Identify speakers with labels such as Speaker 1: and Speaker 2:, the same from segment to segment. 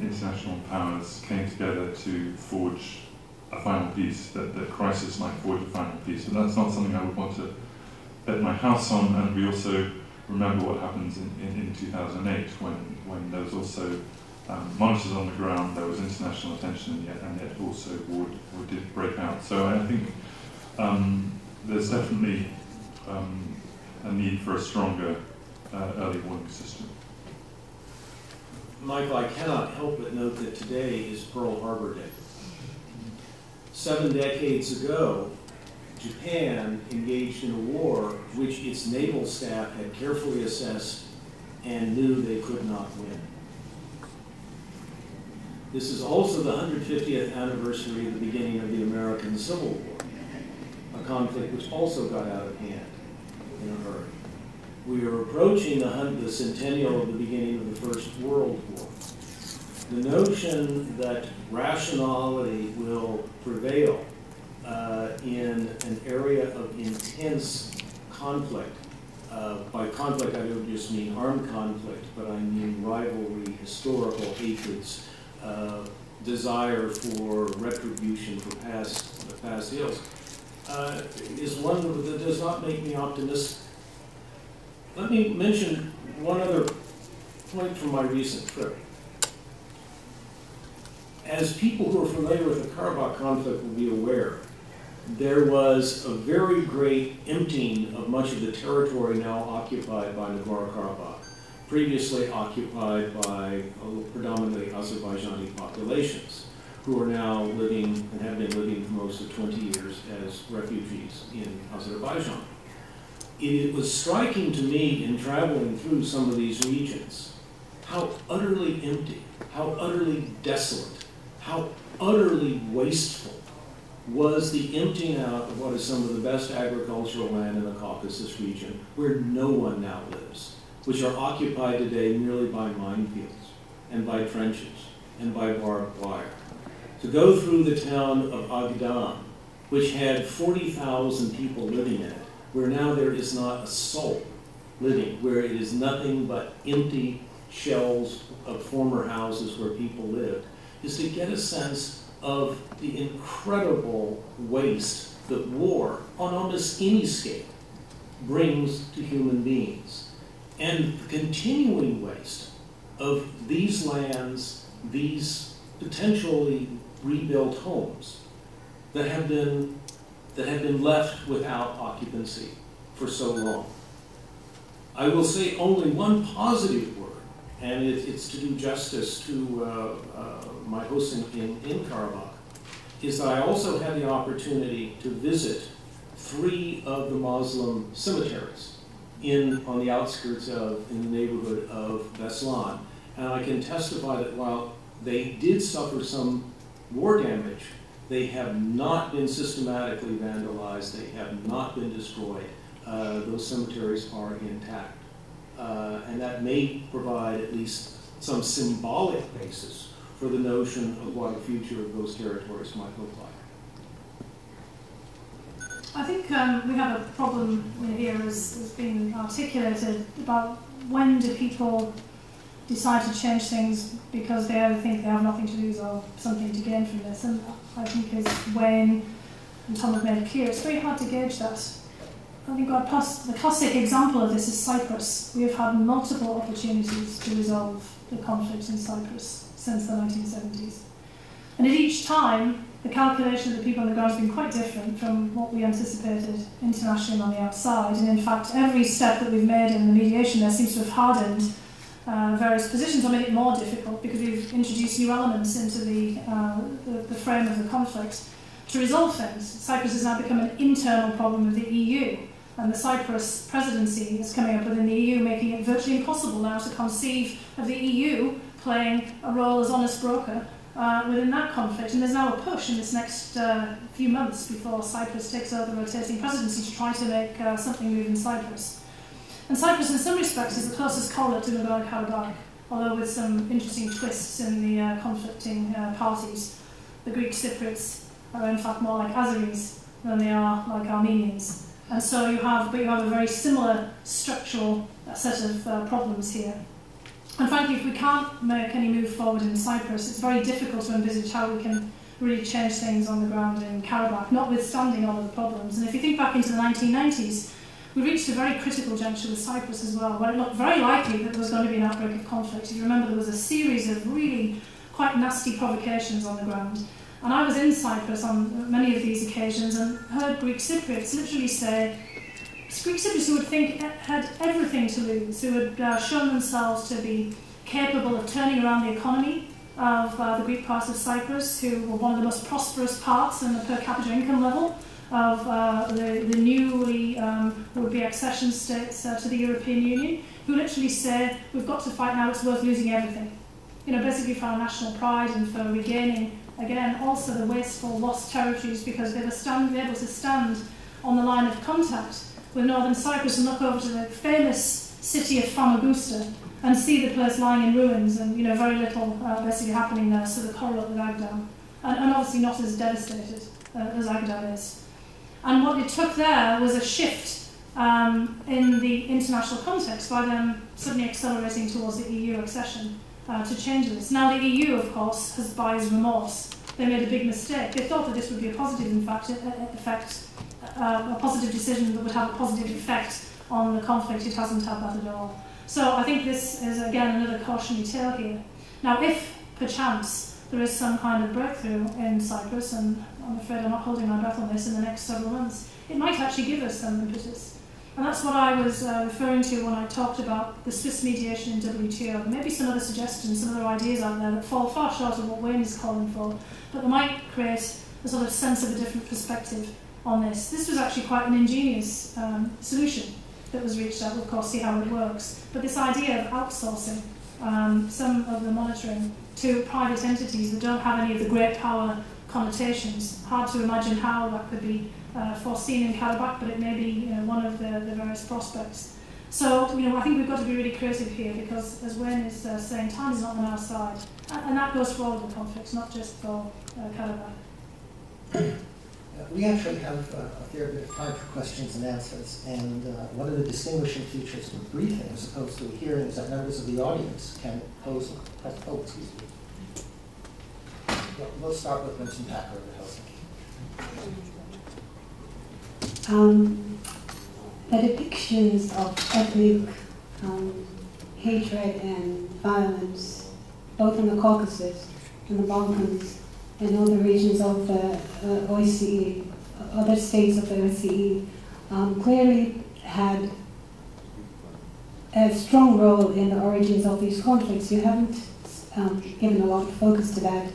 Speaker 1: international powers came together to forge a final peace, that the crisis might forge a final peace. But that's not something I would want to bet my house on. And we also remember what happens in 2008 when there was also monitors on the ground, there was international attention, and yet also war did break out. So I think there's definitely a need for a stronger early warning system.
Speaker 2: Michael, I cannot help but note that today is Pearl Harbor Day. 7 decades ago, Japan engaged in a war which its naval staff had carefully assessed and knew they could not win. This is also the 150th anniversary of the beginning of the American Civil War, a conflict which also got out of hand in a hurry. We are approaching the centennial of the beginning of the First World War. The notion that rationality will prevail in an area of intense conflict, by conflict I don't just mean armed conflict, but I mean rivalry, historical hatreds, desire for retribution for past ills, is one that does not make me optimistic. Let me mention one other point from my recent trip. As people who are familiar with the Karabakh conflict will be aware, there was a very great emptying of much of the territory now occupied by Nagorno-Karabakh, previously occupied by predominantly Azerbaijani populations, who are now living and have been living for most of 20 years as refugees in Azerbaijan. It was striking to me in traveling through some of these regions how utterly empty, how utterly desolate, how utterly wasteful was the emptying out of what is some of the best agricultural land in the Caucasus region, where no one now lives, which are occupied today merely by minefields and by trenches and by barbed wire. To go through the town of Agdam, which had 40,000 people living in it, where now there is not a soul living, where it is nothing but empty shells of former houses where people lived, is to get a sense of the incredible waste that war, on almost any scale, brings to human beings. And the continuing waste of these lands, these potentially rebuilt homes that have been left without occupancy for so long. I will say only one positive word, and it's to do justice to my hosts in Karabakh, is that I also had the opportunity to visit 3 of the Muslim cemeteries on the outskirts in the neighborhood of Beslan. And I can testify that while they did suffer some war damage, they have not been systematically vandalized, they have not been destroyed. Those cemeteries are intact. And that may provide at least some symbolic basis for the notion of what the future of those territories might look like.
Speaker 3: I think we have a problem here, as being articulated, about when do people decide to change things because they either think they have nothing to lose or something to gain from this. And I think as Wayne and Tom have made clear, it's very hard to gauge that. I think the classic example of this is Cyprus. We have had multiple opportunities to resolve the conflict in Cyprus since the 1970s. And at each time, the calculation of the people on the ground has been quite different from what we anticipated internationally on the outside. And in fact, every step that we've made in the mediation there seems to have hardened various positions, or made it more difficult because we've introduced new elements into the frame of the conflict to resolve things. Cyprus has now become an internal problem of the EU. And the Cyprus presidency is coming up within the EU, making it virtually impossible now to conceive of the EU playing a role as honest broker within that conflict. And there's now a push in this next few months before Cyprus takes over the rotating presidency to try to make something move in Cyprus. And Cyprus, in some respects, is the closest correlate to Nagorno-Karabakh, although with some interesting twists in the conflicting parties. The Greek Cypriots are in fact more like Azeris than they are like Armenians. And so you have a very similar structural set of problems here. And frankly, if we can't make any move forward in Cyprus, it's very difficult to envisage how we can really change things on the ground in Karabakh, notwithstanding all of the problems. And if you think back into the 1990s, we reached a very critical juncture with Cyprus as well, where it looked very likely that there was going to be an outbreak of conflict. If you remember, there was a series of really quite nasty provocations on the ground. And I was in Cyprus on many of these occasions and heard Greek Cypriots literally say, Greek Cypriots who would think had everything to lose, who had shown themselves to be capable of turning around the economy of the Greek part of Cyprus, who were one of the most prosperous parts in the per capita income level of the newly would-be accession states to the European Union, who literally say, we've got to fight now, it's worth losing everything. You know, basically for our national pride and for regaining, again, also the wasteful lost territories, because they were able to stand on the line of contact with northern Cyprus and look over to the famous city of Famagusta and see the place lying in ruins and, you know, very little basically happening there, so the correlate with Agdam, and obviously not as devastated as Agdam is. And what it took there was a shift in the international context by them suddenly accelerating towards the EU accession to change this. Now the EU, of course, has buyer's remorse. They made a big mistake. They thought that this would be a positive, in fact, a positive decision that would have a positive effect on the conflict. It hasn't had that at all. So I think this is, again, another cautionary tale here. Now, if, perchance, there is some kind of breakthrough in Cyprus, and I'm afraid I'm not holding my breath on this in the next several months, it might actually give us some impetus. And that's what I was referring to when I talked about the Swiss mediation in WTO. There may be some other suggestions, some other ideas out there that fall far short of what Wayne is calling for, but they might create a sort of sense of a different perspective on this. This was actually quite an ingenious solution that was reached out. We'll of course see how it works. But this idea of outsourcing some of the monitoring to private entities that don't have any of the great power connotations, hard to imagine how that could be foreseen in Karabakh, but it may be, you know, one of the various prospects. So, you know, I think we've got to be really creative here, because as Wayne is saying, time is not on our side. And that goes for all of the conflicts, not just for Karabakh.
Speaker 4: We actually have a fair bit of time for questions and answers, and one of the distinguishing features of a briefing as opposed to a hearing is that members of the audience can pose excuse me. We'll start with Vincent Packer of Helsinki.
Speaker 5: The depictions of ethnic hatred and violence, both in the Caucasus and the Balkans, and other regions of the OSCE, other states of the OSCE, clearly had a strong role in the origins of these conflicts. You haven't given a lot of focus to that.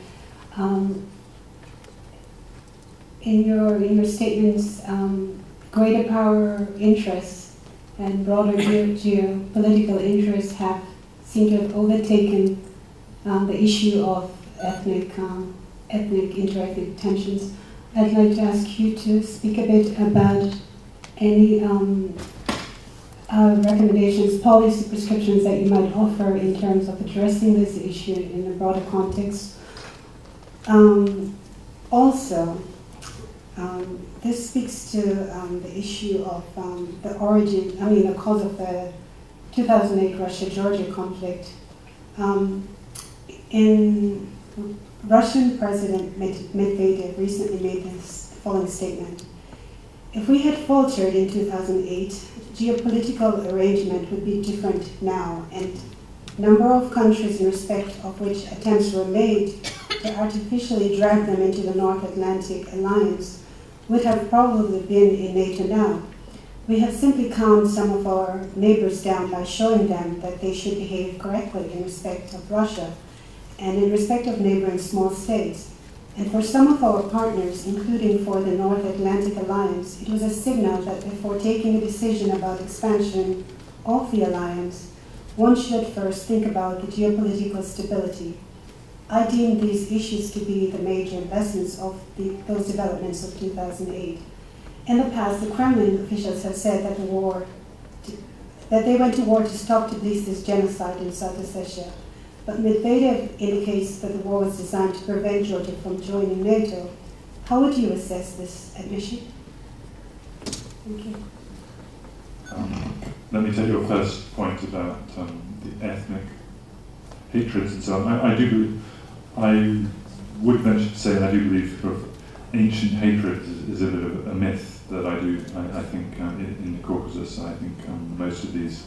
Speaker 5: In your statements, greater power interests and broader geopolitical interests seem to have overtaken the issue of ethnic inter-ethnic tensions. I'd like to ask you to speak a bit about any recommendations, policy prescriptions that you might offer in terms of addressing this issue in a broader context. Also, this speaks to the issue of the cause of the 2008 Russia-Georgia conflict. Russian President Medvedev recently made this following statement: "If we had faltered in 2008, geopolitical arrangement would be different now, and number of countries in respect of which attempts were made to artificially drag them into the North Atlantic Alliance would have probably been in NATO now. We have simply calmed some of our neighbors down by showing them that they should behave correctly in respect of Russia and in respect of neighboring small states. And for some of our partners, including for the North Atlantic Alliance, it was a signal that before taking a decision about expansion of the alliance, one should first think about the geopolitical stability. I deem these issues to be the major lessons of those developments of 2008. In the past, the Kremlin officials have said that they went to war to stop Tbilisi's genocide in South Ossetia. But Medvedev indicates that the war was designed to prevent Georgia from joining NATO. How would you assess this admission?" Thank you.
Speaker 1: Let me take your first point about the ethnic hatreds and so on. I would venture to say, and I do believe sort of ancient hatred is a bit of a myth that I think in the Caucasus. I think most of these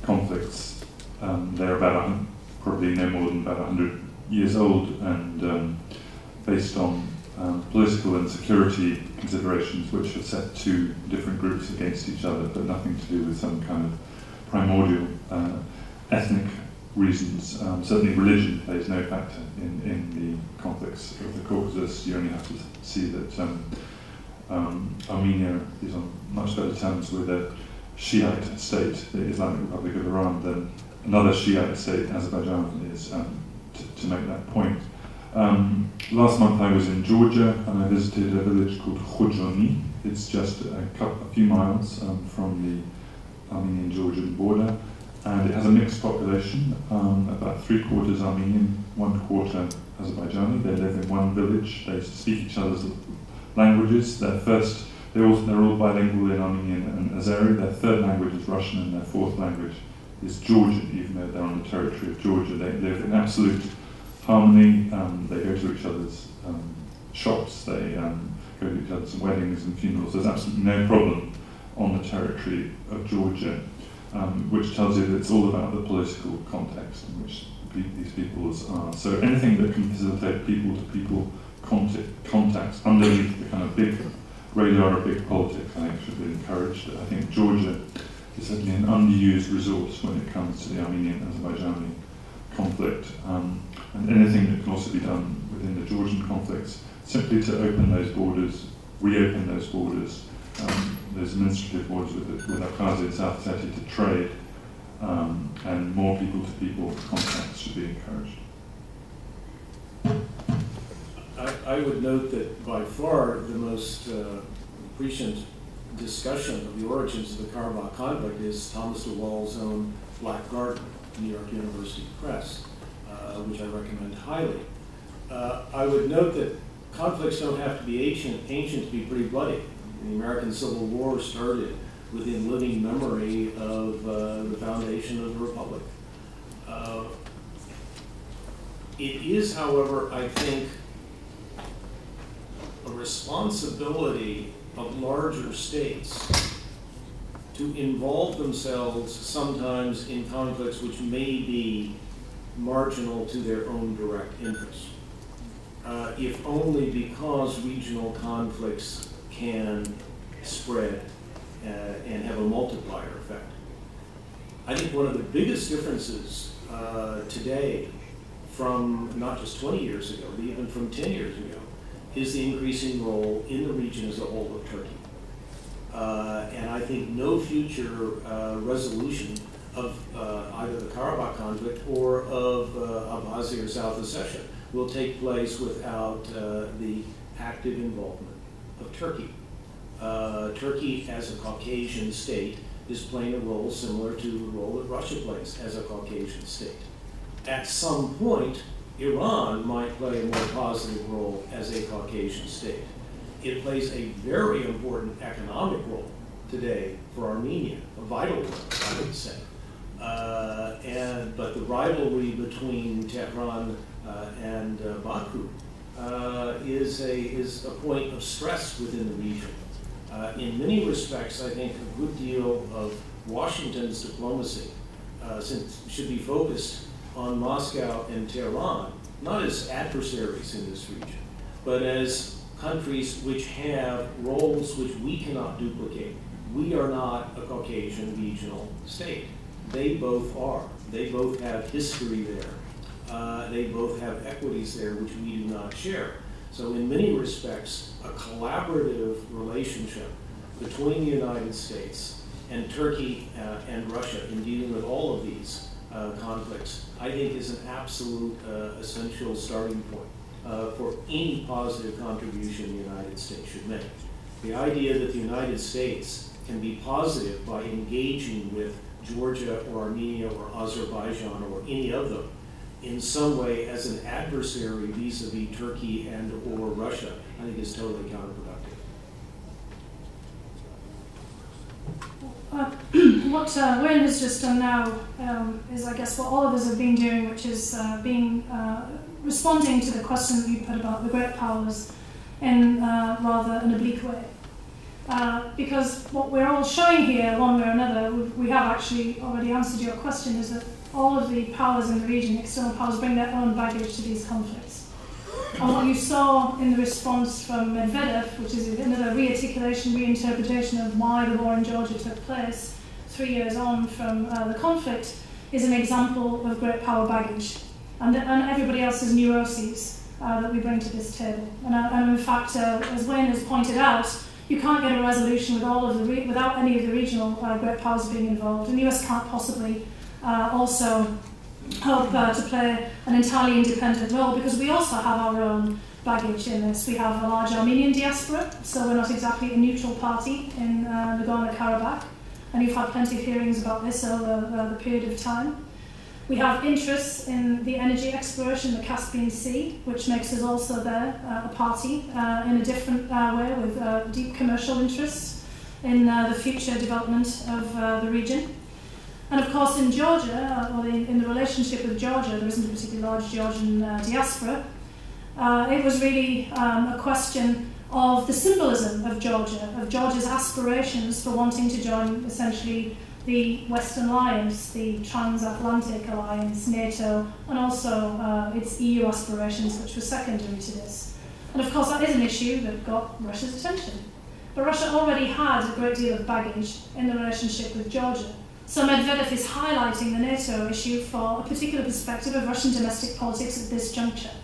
Speaker 1: conflicts, they're about probably no more than about 100 years old, and based on political and security considerations which have set two different groups against each other, but nothing to do with some kind of primordial ethnic reasons. Certainly religion plays no factor in the conflicts of the Caucasus. You only have to see that Armenia is on much better terms with a Shiite state, the Islamic Republic of Iran, than another Shiite state, Azerbaijan, is, to make that point. Last month I was in Georgia and I visited a village called Khojoni. It's just a few miles from the Armenian-Georgian border, and it has a mixed population, about 3/4 Armenian, 1/4 Azerbaijani. They live in one village, they speak each other's languages. They're all bilingual in Armenian and Azeri. Their third language is Russian and their fourth language is Georgian, even though they're on the territory of Georgia. They live in absolute harmony. They go to each other's shops, they go to each other's weddings and funerals. There's absolutely no problem on the territory of Georgia, which tells you that it's all about the political context in which these peoples are. So anything that can facilitate people-to-people contacts underneath the kind of big radar of big politics, I think, should be encouraged. I think Georgia is certainly an underused resource when it comes to the Armenian-Azerbaijani conflict, and anything that can also be done within the Georgian conflicts, simply to open those borders, reopen those borders, those administrative borders with Abkhazia and South Ossetia to trade, and more people-to-people contacts should be encouraged.
Speaker 2: I would note that by far the most prescient discussion of the origins of the Karabakh conflict is Thomas de Waal's own Black Garden, New York University Press, which I recommend highly. I would note that conflicts don't have to be ancient to be pretty bloody. The American Civil War started within living memory of the foundation of the Republic. It is, however, I think, a responsibility of larger states to involve themselves sometimes in conflicts which may be marginal to their own direct interests, if only because regional conflicts can spread and have a multiplier effect. I think one of the biggest differences today from not just 20 years ago, but even from 10 years ago, is the increasing role in the region as a whole of Turkey. And I think no future resolution of either the Karabakh conflict or of Abkhazia or South Ossetia will take place without the active involvement of Turkey. Turkey, as a Caucasian state, is playing a role similar to the role that Russia plays as a Caucasian state. At some point, Iran might play a more positive role as a Caucasian state. It plays a very important economic role today for Armenia, a vital one, I would say. But the rivalry between Tehran and Baku is a point of stress within the region. In many respects, I think a good deal of Washington's diplomacy should be focused on Moscow and Tehran, not as adversaries in this region, but as countries which have roles which we cannot duplicate. We are not a Caucasian regional state. They both are. They both have history there. They both have equities there which we do not share. So in many respects, a collaborative relationship between the United States and Turkey and Russia in dealing with all of these conflicts, I think is an absolute essential starting point for any positive contribution the United States should make. The idea that the United States can be positive by engaging with Georgia or Armenia or Azerbaijan or any of them in some way as an adversary vis-a-vis Turkey and or Russia, I think is totally counterproductive.
Speaker 3: what Wayne has just done now is, I guess, what all of us have been doing, which is responding to the question that you put about the great powers in rather an oblique way. Because what we're all showing here, one way or another, we have actually already answered your question, is that all of the powers in the region, external powers, bring their own baggage to these conflicts. And what you saw in the response from Medvedev, which is another re-articulation, reinterpretation of why the war in Georgia took place 3 years on from the conflict, is an example of great power baggage and everybody else's neuroses that we bring to this table. And in fact, as Wayne has pointed out, you can't get a resolution with without any of the regional great powers being involved, and the US can't possibly also hope to play an entirely independent role, because we also have our own baggage in this. We have a large Armenian diaspora, so we're not exactly a neutral party in Nagorno-Karabakh, and you've had plenty of hearings about this over the period of time. We have interests in the energy exploration in the Caspian Sea, which makes us also there a party in a different way, with deep commercial interests in the future development of the region. And of course in Georgia, or in the relationship with Georgia, there isn't a particularly large Georgian diaspora. It was really a question of the symbolism of Georgia's aspirations for wanting to join essentially the Western Alliance, the Transatlantic Alliance, NATO, and also its EU aspirations, which were secondary to this. And of course that is an issue that got Russia's attention. But Russia already had a great deal of baggage in the relationship with Georgia. So Medvedev is highlighting the NATO issue for a particular perspective of Russian domestic politics at this juncture,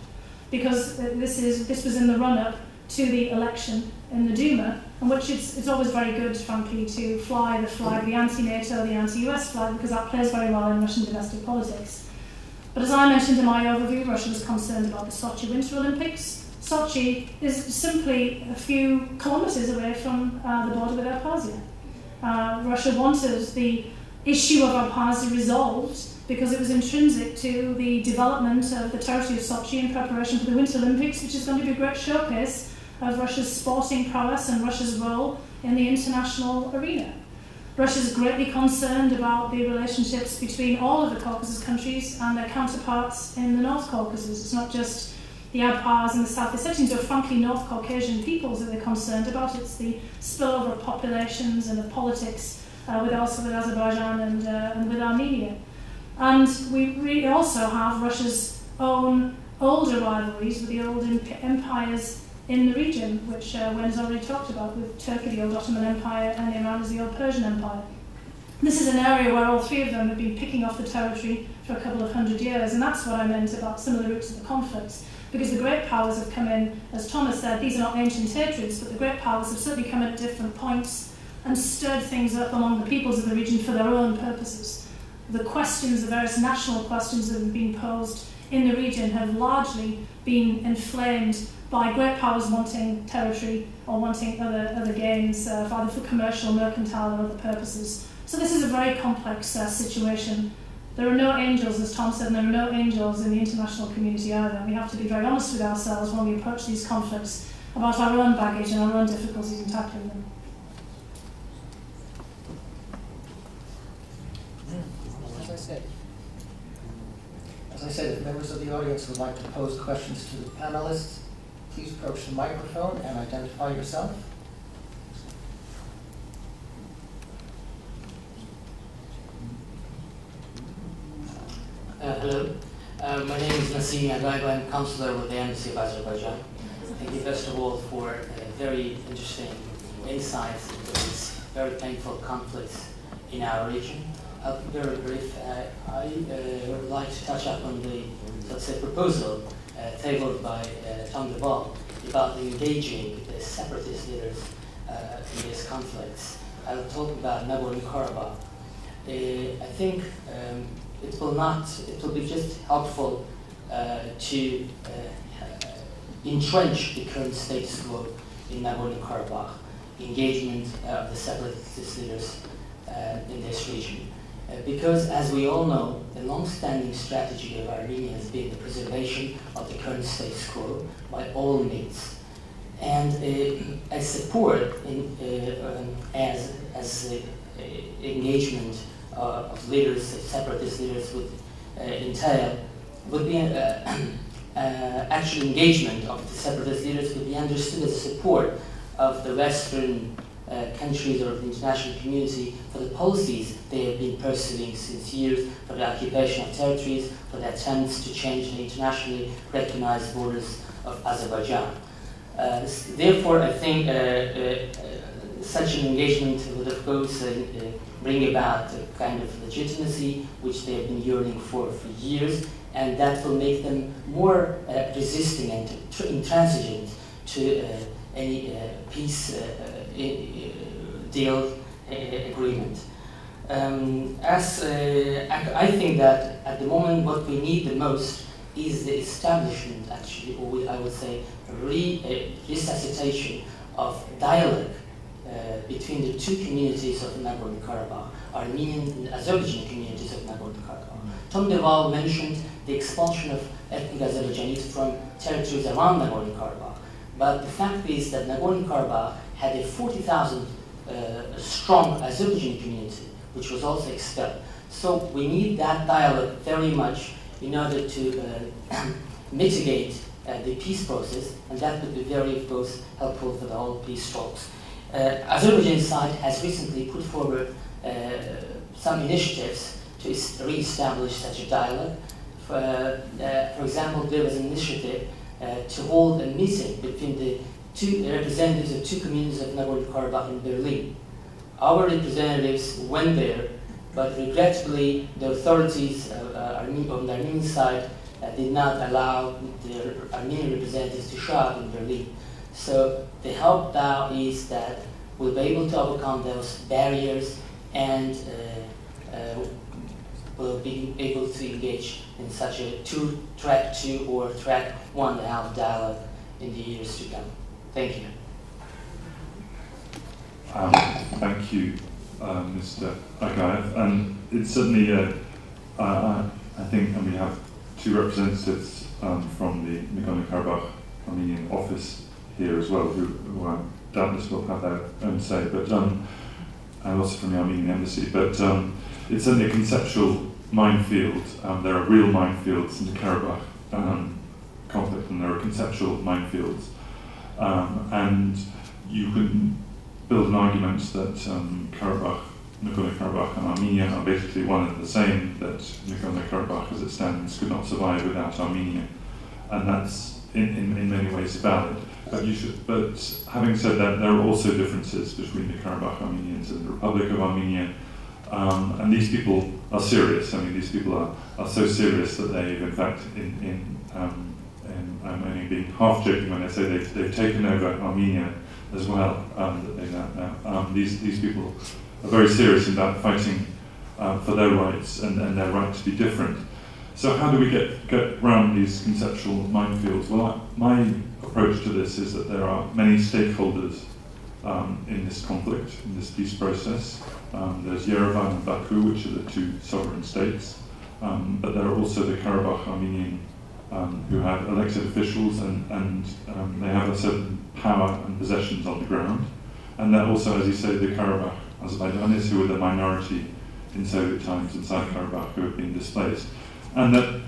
Speaker 3: because this was in the run-up to the election in the Duma, in which it's always very good, frankly, to fly the flag, the anti-NATO, the anti-US flag, because that plays very well in Russian domestic politics. But as I mentioned in my overview, Russia was concerned about the Sochi Winter Olympics. Sochi is simply a few kilometers away from the border with Abkhazia. Russia wanted the issue of Abkhazia resolved because it was intrinsic to the development of the territory of Sochi in preparation for the Winter Olympics, which is going to be a great showcase of Russia's sporting prowess and Russia's role in the international arena. Russia is greatly concerned about the relationships between all of the Caucasus countries and their counterparts in the North Caucasus. It's not just the Abkhaz and the South Ossetians, or frankly North Caucasian peoples that they're concerned about. It's the spillover of populations and of politics also with Azerbaijan and with Armenia. And we also have Russia's own older rivalries with the old empires in the region, which Wayne has already talked about, with Turkey, the old Ottoman Empire, and Iran as the old Persian Empire. This is an area where all three of them have been picking off the territory for a couple of 100 years, and that's what I meant about some of the roots of the conflicts. Because the great powers have come in, as Thomas said, these are not ancient hatreds, but the great powers have certainly come in at different points and stirred things up among the peoples of the region for their own purposes. The questions, the various national questions that have been posed in the region have largely been inflamed by great powers wanting territory or wanting other gains, either for commercial, mercantile, or other purposes. So this is a very complex situation. There are no angels, as Tom said, and there are no angels in the international community either. We have to be very honest with ourselves when we approach these conflicts about our own baggage and our own difficulties in tackling them.
Speaker 4: As I said, if members of the audience would like to pose questions to the panelists, please approach the microphone and identify yourself.
Speaker 6: Hello, my name is Nassim Agaiba. I'm counselor with the Embassy of Azerbaijan. Thank you first of all for very interesting insights into these very painful conflicts in our region. I'll be very brief. I would like to touch up on the, let's say, proposal tabled by Tom de Waal about engaging the separatist leaders in these conflicts. I'll talk about Nagorno-Karabakh. I think it will be just helpful to entrench the current status quo in Nagorno-Karabakh, engagement of the separatist leaders in this region. Because, as we all know, the long-standing strategy of Armenia has been the preservation of the current status quo by all means. And as support, as engagement of leaders, separatist leaders would entail, would be actual engagement of the separatist leaders would be understood as a support of the Western countries or the international community for the policies they have been pursuing since years, for the occupation of territories, for the attempts to change the internationally recognized borders of Azerbaijan. Therefore, I think such an engagement would, of course, bring about a kind of legitimacy which they have been yearning for years, and that will make them more resisting and intransigent to any peace deal agreement. I think that at the moment what we need the most is the establishment, actually, or I would say resuscitation of dialogue between the two communities of Nagorno-Karabakh, Armenian and Azerbaijan communities of Nagorno-Karabakh. Tom de Waal mentioned the expulsion of ethnic Azerbaijanis from territories around Nagorno-Karabakh, but the fact is that Nagorno-Karabakh had a 40,000 strong Azerbaijan community, which was also expelled. So we need that dialogue very much in order to mitigate the peace process, and that would be very, of course, helpful for the whole peace talks. Azerbaijan side has recently put forward some initiatives to re-establish such a dialogue. For example, there was an initiative to hold a meeting between the two representatives of two communities of Nagorno-Karabakh in Berlin. Our representatives went there, but regrettably, the authorities on the Armenian side did not allow the Armenian representatives to show up in Berlin. So the hope now is that we'll be able to overcome those barriers and we'll be able to engage in such a track 2 or track 1.5 dialogue in the years to come. Thank you.
Speaker 1: Thank you, Mr. Agaev. And it's certainly, I think, and we have two representatives from the Nagorno-Karabakh Armenian office here as well, who doubtless will have their own say, but and also from the Armenian embassy. But it's certainly a conceptual minefield. There are real minefields in the Karabakh conflict, and there are conceptual minefields. And you can build an argument that Nagorno-Karabakh and Armenia are basically one and the same, that Nagorno-Karabakh as it stands could not survive without Armenia. And that's in many ways valid. But having said that, there are also differences between the Karabakh Armenians and the Republic of Armenia. And these people are serious. I mean, these people are so serious that they've, in fact, I'm only being half joking when I say they've taken over Armenia as well. These people are very serious about fighting for their rights and their right to be different. So how do we get around these conceptual minefields? Well, my approach to this is that there are many stakeholders in this conflict, in this peace process. There's Yerevan and Baku, which are the two sovereign states, but there are also the Karabakh Armenian who have elected officials and they have a certain power and possessions on the ground. And there are also, as you say, the Karabakh Azerbaijanis, who were the minority in Soviet times in South Karabakh, who have been displaced. And that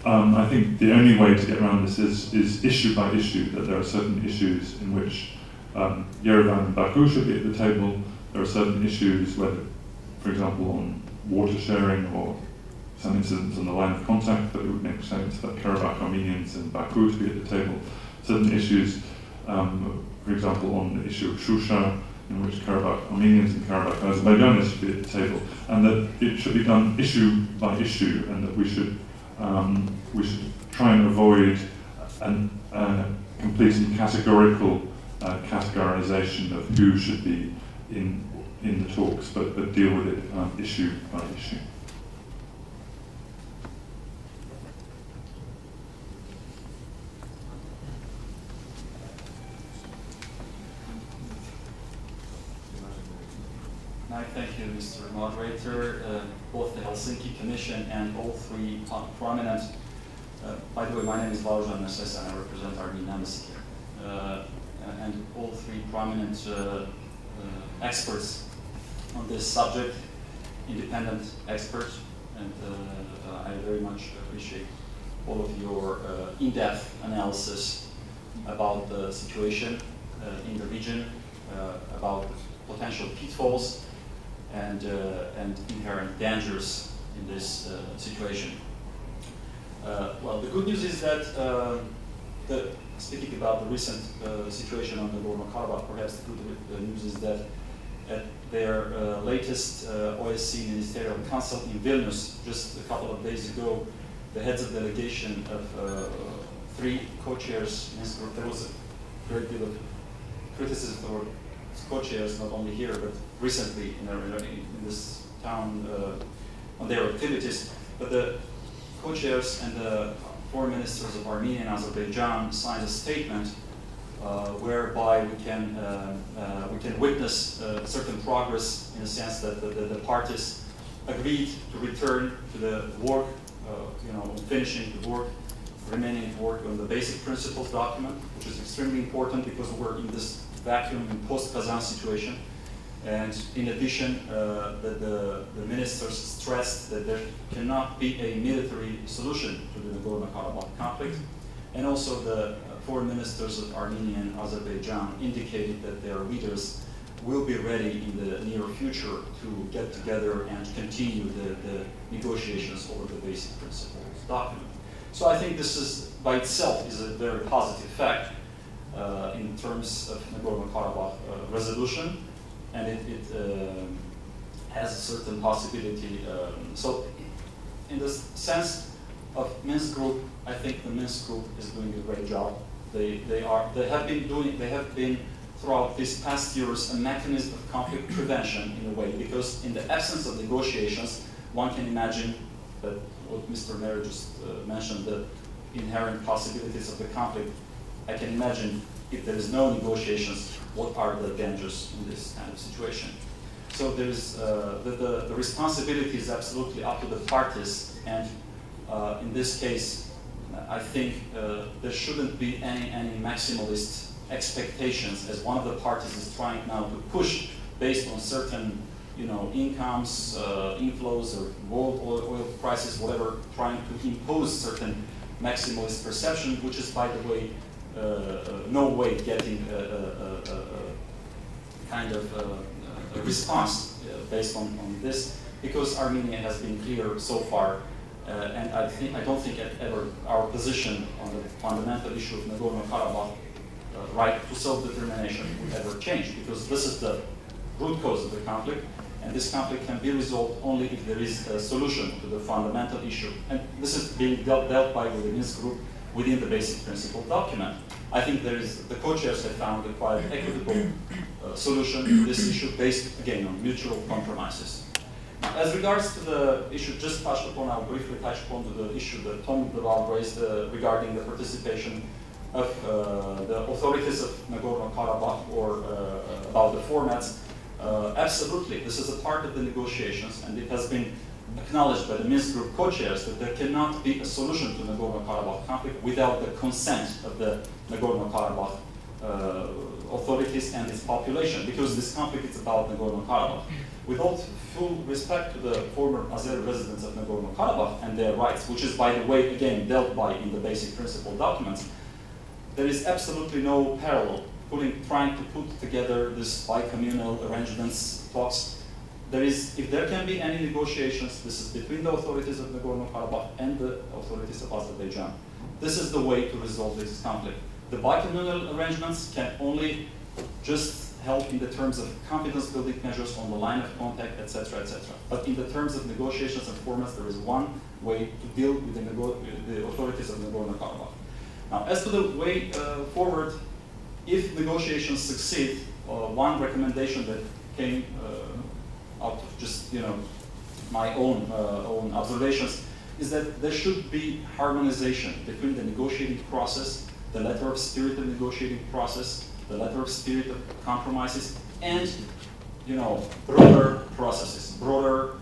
Speaker 1: I think the only way to get around this is issue by issue, that there are certain issues in which Yerevan and Baku should be at the table. There are certain issues, whether, for example, on water sharing or some incidents on the line of contact, that it would make sense for Karabakh Armenians and Baku to be at the table. Certain issues, for example, on the issue of Shusha, in which Karabakh Armenians and Karabakh Azerbaijanis should be at the table, and that it should be done issue by issue, and that we should try and avoid a complete and categorical categorization of who should be in the talks, but deal with it issue by issue.
Speaker 7: I thank you, Mr. Moderator, both the Helsinki Commission and all three prominent, by the way, my name is Waal and I represent Armenian Embassy here, and all three prominent experts on this subject, independent expert, and I very much appreciate all of your in-depth analysis about the situation in the region, about potential pitfalls and inherent dangers in this situation. Well, the good news is that, speaking about the recent situation on the Nagorno-Karabakh, perhaps the good news is that at their latest OSCE Ministerial Council in Vilnius, just a couple of days ago, the heads of delegation of 3 co-chairs, there was a great deal of criticism for co-chairs, not only here, but recently in this town on their activities. But the co-chairs and the foreign ministers of Armenia and Azerbaijan signed a statement whereby we can witness certain progress in the sense that the parties agreed to return to the work, finishing the work, remaining work on the basic principles document, which is extremely important because we're in this vacuum in post-Kazan situation. And in addition, the ministers stressed that there cannot be a military solution to the Nagorno-Karabakh conflict. And also the foreign ministers of Armenia and Azerbaijan indicated that their leaders will be ready in the near future to get together and continue the negotiations over the basic principles document. So I think this is, by itself, is a very positive fact in terms of Nagorno-Karabakh resolution, and it has a certain possibility. So in the sense of Minsk Group, I think the Minsk Group is doing a great job. They have been throughout these past years a mechanism of conflict prevention in a way, because in the absence of negotiations, one can imagine that what Mr. Mayor just mentioned, the inherent possibilities of the conflict. I can imagine if there is no negotiations, what are the dangers in this kind of situation. So there is the responsibility is absolutely up to the parties, and in this case, I think there shouldn't be any maximalist expectations, as one of the parties is trying now to push based on certain, incomes, inflows, or world oil prices, whatever, trying to impose certain maximalist perception, which is, by the way, no way getting a kind of a response based on this, because Armenia has been clear so far, and I don't think ever our position on the fundamental issue of Nagorno-Karabakh right to self-determination would ever change, because this is the root cause of the conflict, and this conflict can be resolved only if there is a solution to the fundamental issue. And this is being dealt by with the Minsk Group within the basic principle document. I think the co-chairs have found a quite equitable solution to this issue based, again, on mutual compromises. Now, as regards to the issue just touched upon, I'll briefly touch upon the issue that Tom Deval raised regarding the participation of the authorities of Nagorno-Karabakh, or about the formats. Absolutely, this is a part of the negotiations, and it has been acknowledged by the Minsk Group co-chairs that there cannot be a solution to Nagorno-Karabakh conflict without the consent of the Nagorno-Karabakh authorities and its population, because this conflict is about Nagorno-Karabakh. With all full respect to the former Azeri residents of Nagorno-Karabakh and their rights, which is, by the way, again, dealt by in the basic principle documents, there is absolutely no parallel trying to put together this bi-communal arrangements, talks. If there can be any negotiations, this is between the authorities of Nagorno-Karabakh and the authorities of Azerbaijan. This is the way to resolve this conflict. The bi-communal arrangements can only just help in the terms of confidence-building measures on the line of contact, etc., etc. But in the terms of negotiations and formats, there is one way to deal with the authorities of Nagorno-Karabakh. Now, as to the way forward, if negotiations succeed, one recommendation that came out of just my own observations is that there should be harmonization between the negotiating process, the letter of spirit of negotiating process, the letter of spirit of compromises, and broader processes, broader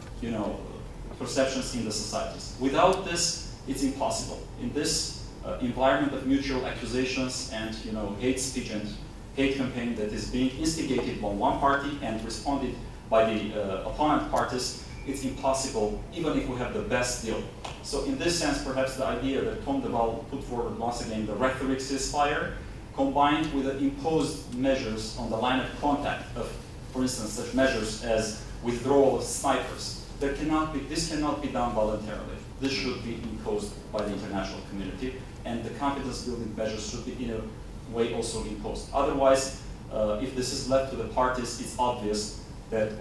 Speaker 7: perceptions in the societies. Without this, it's impossible. In this environment of mutual accusations and hate speech and hate campaign that is being instigated by one party and responded by the opponent parties, it's impossible, even if we have the best deal. So in this sense, perhaps the idea that Tom de Waal put forward once again, the rhetoric ceasefire, combined with the imposed measures on the line of contact of, for instance, such measures as withdrawal of snipers, this cannot be done voluntarily. This should be imposed by the international community, and the confidence building measures should be in a way also imposed. Otherwise, if this is left to the parties, it's obvious that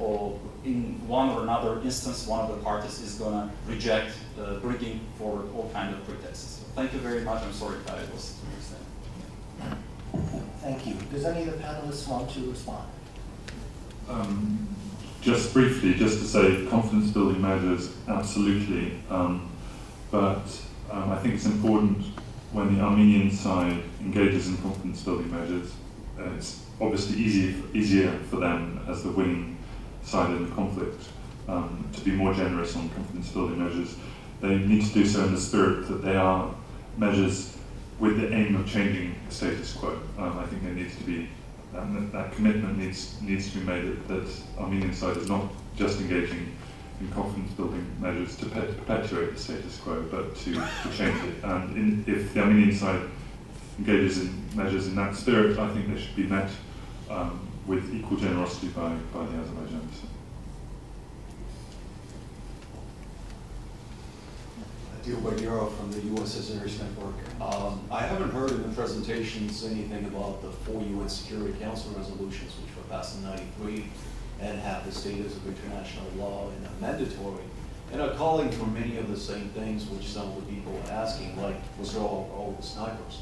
Speaker 7: in one or another instance, one of the parties is going to reject bringing forward all kinds of pretexts. So thank you very much. I'm sorry that I was to extent.
Speaker 4: Thank you. Does any of the panelists want to respond?
Speaker 1: Just briefly, just to say, confidence building measures, absolutely. But I think it's important when the Armenian side engages in confidence building measures, it's obviously easier for them as the winning side in the conflict to be more generous on confidence building measures. They need to do so in the spirit that they are measures with the aim of changing the status quo. I think there needs to be that commitment needs to be made that Armenian side is not just engaging in confidence building measures to perpetuate the status quo, but to change it. And if the Armenian side engages in measures in that spirit, I think they should be met with equal generosity by the Azerbaijanis.
Speaker 8: Adil Bagheera from the U.S. Citizens Network. I haven't heard in the presentations anything about the 4 UN Security Council resolutions which were passed in '93 and have the status of international law and are mandatory, and are calling for many of the same things which some of the people are asking, like withdrawal of all the snipers.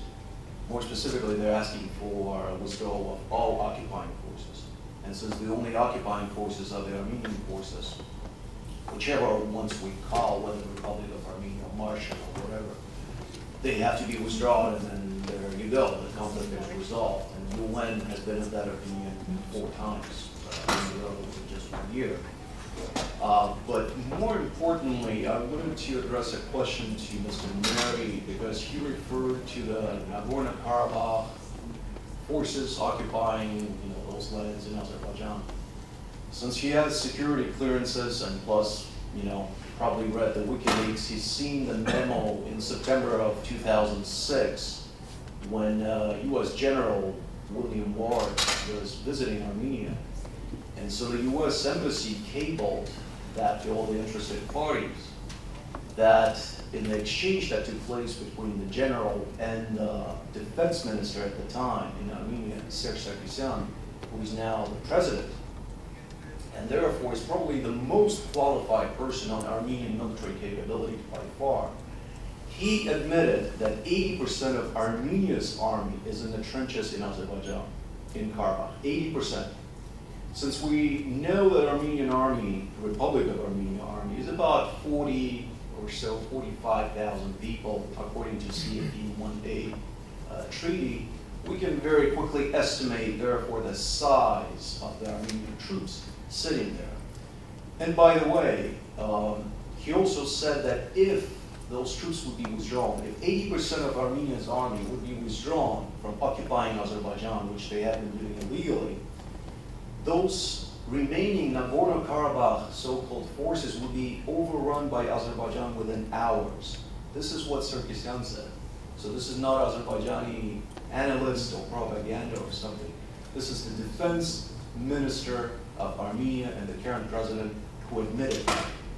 Speaker 8: More specifically, they're asking for withdrawal of all occupying forces. And since the only occupying forces are the Armenian forces, whichever ones we call, whether the Republic of Armenia or Marshall or whatever, they have to be withdrawn, and then there you go, the conflict is resolved. And the UN has been of that opinion 4 times, in just 1 year. But more importantly, I wanted to address a question to Mr. Mary, because he referred to the Nagorno-Karabakh forces occupying those lands in Azerbaijan. Since he has security clearances and plus, probably read the WikiLeaks, he's seen the memo in September of 2006 when U.S. General William Ward was visiting Armenia. And so the U.S. Embassy cabled that to all the interested parties that in the exchange that took place between the general and the defense minister at the time in Armenia, Serge Sargsyan, who is now the president, and therefore is probably the most qualified person on Armenian military capability by far, he admitted that 80% of Armenia's army is in the trenches in Azerbaijan, in Karabakh, 80%. Since we know that Armenian army, the Republic of Armenia army, is about 40 or so, 45,000 people, according to CFE 1A treaty, we can very quickly estimate, therefore, the size of the Armenian troops sitting there. And by the way, he also said that if those troops would be withdrawn, if 80% of Armenia's army would be withdrawn from occupying Azerbaijan, which they have been doing illegally, those remaining Nagorno-Karabakh so-called forces would be overrun by Azerbaijan within hours. This is what Sargsyan said. So this is not Azerbaijani analyst or propaganda or something. This is the defense minister of Armenia and the current president who admitted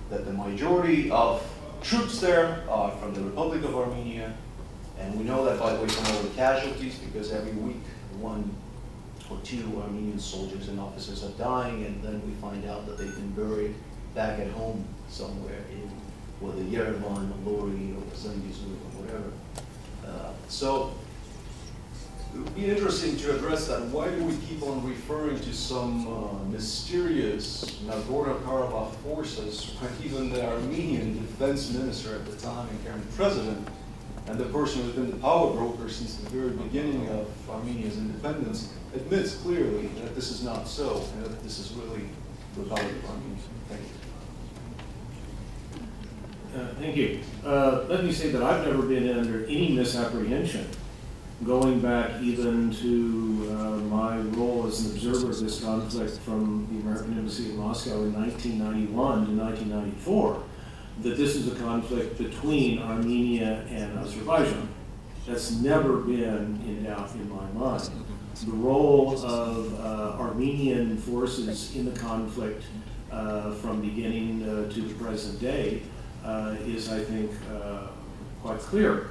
Speaker 8: that the majority of troops there are from the Republic of Armenia. And we know that, by the way, from all the casualties, because every week 1 or 2 Armenian soldiers and officers are dying, and then we find out that they've been buried back at home somewhere in whether Yerevan, Lori, or Zangezur, or whatever. So it would be interesting to address that. Why do we keep on referring to some mysterious Nagorno-Karabakh forces when even the Armenian defense minister at the time and current president, and the person who's been the power broker since the very beginning of Armenia's independence, admits clearly that this is not so, and that this is really the Republic of Armenia. Thank you.
Speaker 2: Thank you. Let me say that I've never been under any misapprehension going back even to my role as an observer of this conflict from the American Embassy in Moscow in 1991 to 1994, that this is a conflict between Armenia and Azerbaijan. That's never been in doubt in my mind. The role of Armenian forces in the conflict from beginning to the present day is, I think, quite clear.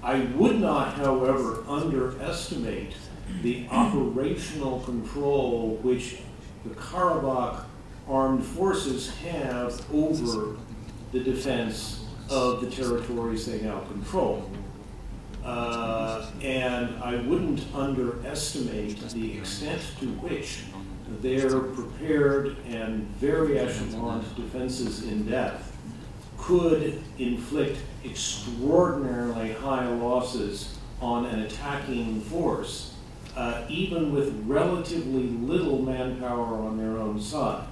Speaker 2: I would not, however, underestimate the operational control which the Karabakh armed forces have over the defense of the territories they now control. And I wouldn't underestimate the extent to which their prepared and very echeloned defenses in depth could inflict extraordinarily high losses on an attacking force, even with relatively little manpower on their own side.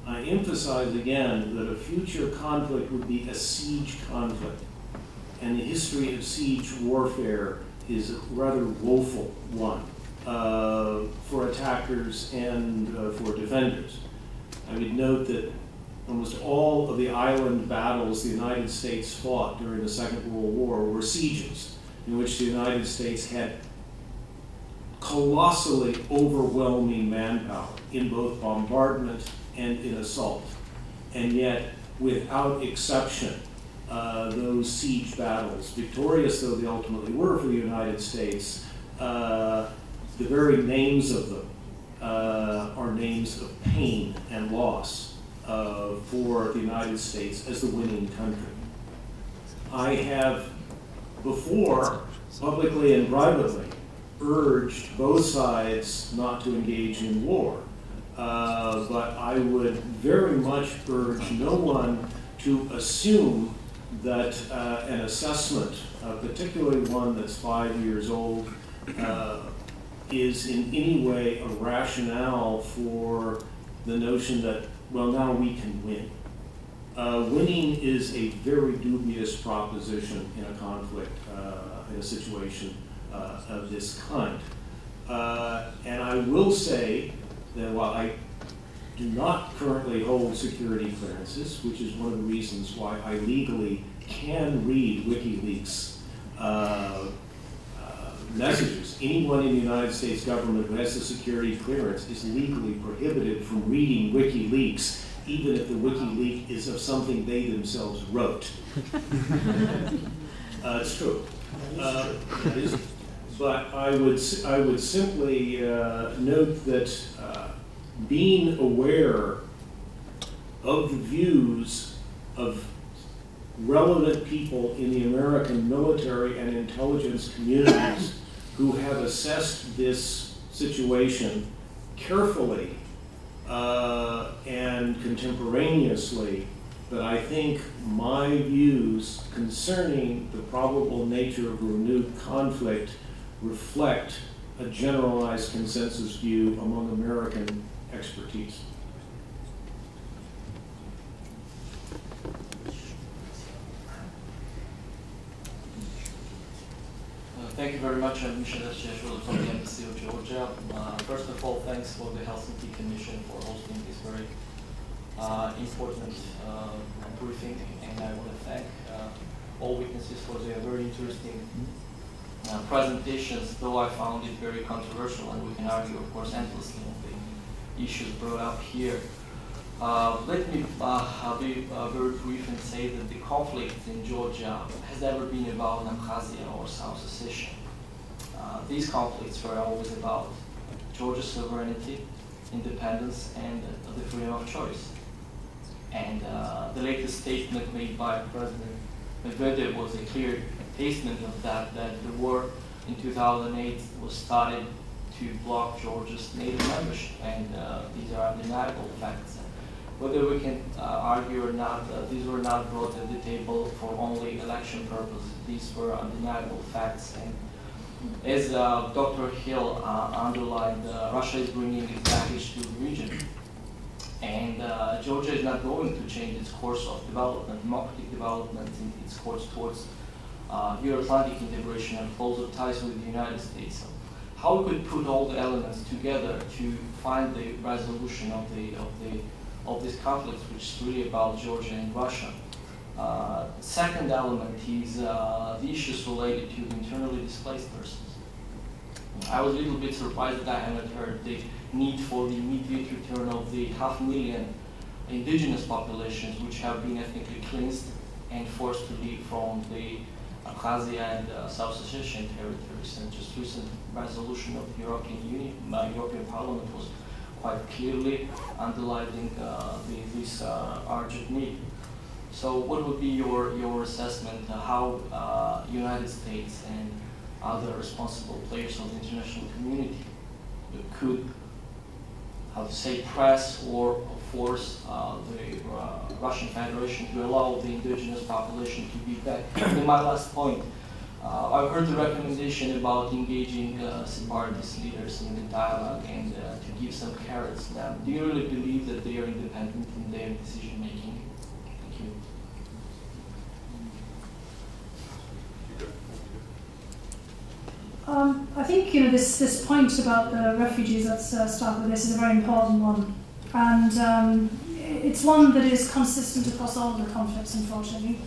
Speaker 2: I emphasize again that a future conflict would be a siege conflict, and the history of siege warfare is a rather woeful one for attackers and for defenders. I would note that almost all of the island battles the United States fought during the Second World War were sieges, in which the United States had colossally overwhelming manpower in both bombardment and in assault. And yet, without exception, those siege battles, victorious though they ultimately were for the United States, the very names of them are names of pain and loss for the United States as the winning country. I have before, publicly and privately, urged both sides not to engage in war. But I would very much urge no one to assume that an assessment, particularly one that's 5 years old, is in any way a rationale for the notion that, well, now we can win. Winning is a very dubious proposition in a conflict, in a situation of this kind. And I will say that while I do not currently hold security clearances, which is one of the reasons why I legally can read WikiLeaks messages. Anyone in the United States government who has a security clearance is legally prohibited from reading WikiLeaks, even if the WikiLeak is of something they themselves wrote. It's true. It is. But I would simply note that being aware of the views of relevant people in the American military and intelligence communities who have assessed this situation carefully and contemporaneously, that I think my views concerning the probable nature of a renewed conflict reflect a generalized consensus view among American expertise.
Speaker 9: Thank you very much, Michel Sheshul from the Embassy of Georgia. First of all, thanks for the Helsinki Commission for hosting this very important briefing, and I want to thank all witnesses for their very interesting presentations, though I found it very controversial, and we can argue, of course, endlessly on the issues brought up here. Let me be very brief and say that the conflict in Georgia has never been about Abkhazia or South Ossetia. These conflicts were always about Georgia's sovereignty, independence, and the freedom of choice. And the latest statement made by President Medvedev was a clear statement of that the war in 2008 was started to block Georgia's NATO membership, and these are undeniable facts. Whether we can argue or not, these were not brought to the table for only election purposes. These were undeniable facts. And as Dr. Hill underlined, Russia is bringing its baggage to the region. And Georgia is not going to change its course of development, democratic development in its course towards Euro-Atlantic integration and closer ties with the United States. So how we could put all the elements together to find the resolution of this conflict, which is really about Georgia and Russia. Second element is the issues related to the internally displaced persons. I was a little bit surprised that I haven't heard the need for the immediate return of the 500,000 indigenous populations which have been ethnically cleansed and forced to leave from the Abkhazia and South Ossetian territories. And just recent resolution of the European Parliament was quite clearly underlining this urgent need. So what would be your assessment how United States and other responsible players of the international community could, how to say, press or force the Russian Federation to allow the indigenous population to be back? And my last point, I've heard the recommendation about engaging separatist leaders in the dialogue and to give some carrots to them. Do you really believe that they are independent in their decision making? Thank you.
Speaker 3: I think this point about the refugees, let's start with this, is a very important one. And it's one that is consistent across all the conflicts, unfortunately.